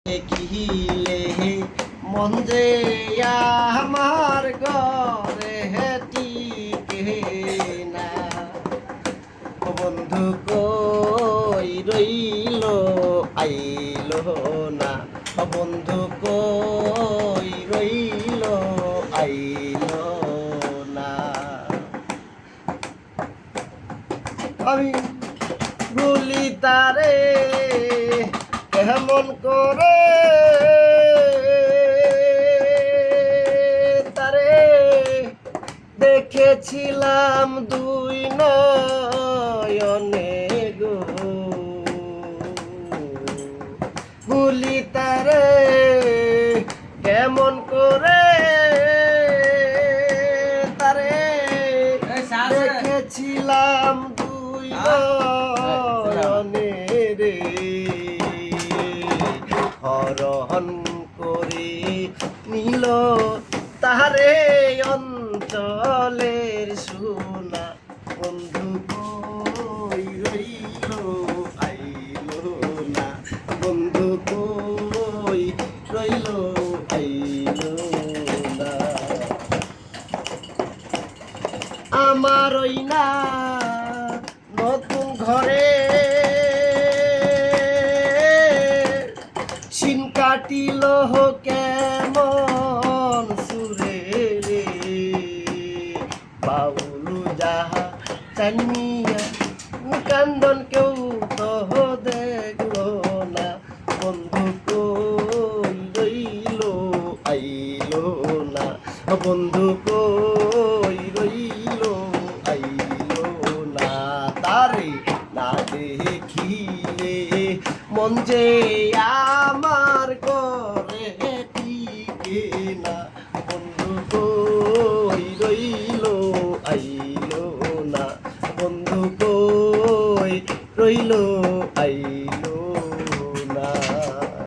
দেখিলে মন যে আমার ঘরে টিকে না। বন্ধু কই রইল আইল না, বন্ধু কই রইল আইল না। আমি ভুলি তারে কেমন করে, তারে দেখেছিলাম দুই নয়নে গো। ভুলি তারে কেমন করে, তারে দেখেছিলাম দুই নয়নে রে। হরণ করে নিল তারে অঞ্চলের সোনা। বন্ধু কই রইল আইল না, বন্ধু কই রইল আইল না। আমার ওই না নতুন ঘরে সিন কাটিল কেমন সুরে রে। বাউলু যাহা চানিয়া কান্দন কেউ তো দেখলো না। বন্ধু কই রইল আইল না, বন্ধু কই রইল আইল না। তারে না দেখিলে মন যে আমার ঘরে টিকে না। বন্ধু কই রইল আইল না, বন্ধু কই রইল আইল